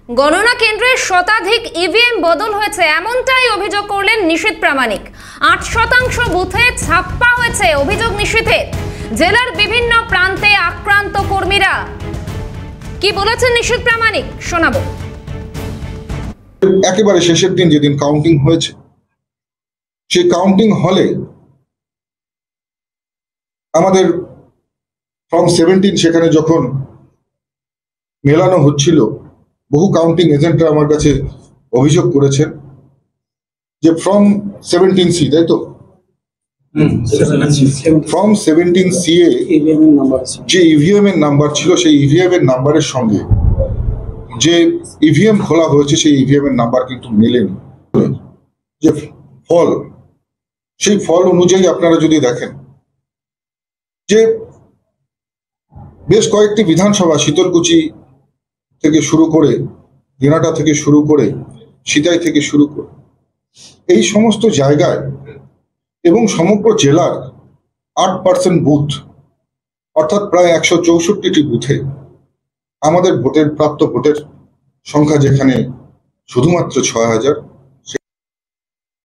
গণনা কেন্দ্রের শতাধিক ইভিএম বদল হয়েছে এমনটাই অভিযোগ করলেন নিশীথ প্রামাণিক। 8% বুথে ছাপ্পা হয়েছে অভিযোগ নিশীথের। জেলার বিভিন্ন প্রান্তে আক্রান্ত কর্মীরা কি বলেছেন নিশীথ প্রামাণিক শোনাবো। একেবারে শেষের দিন যেদিন কাউন্টিং হয়েছে, সেই কাউন্টিং হলে আমাদের ফর্ম 17 সেখানে যখন মেলানো হচ্ছিল, বহু কাউন্টিং এজেন্টরা আমার কাছে অভিযোগ করেছেন যে ফর্ম 17C, তাই তো, ফর্ম 17C এ যে ইভিএম এর নাম্বার ছিল, সেই ইভিএম এর নাম্বারের সঙ্গে যে ইভিএম খোলা হয়েছে সেই ইভিএম এর নাম্বার কিন্তু মেলেনি। যে ফল, সেই ফল অনুযায়ী আপনারা যদি দেখেন যে বেশ কয়েকটি বিধানসভা, শীতলকুচি থেকে শুরু করে, দিনাটা থেকে শুরু করে, সিতাই থেকে শুরু করে, এই সমস্ত জায়গায় এবং সমগ্র জেলার 8% বুথ, অর্থাৎ প্রায় 164টি বুথে আমাদের প্রাপ্ত ভোটের সংখ্যা যেখানে শুধুমাত্র 6000,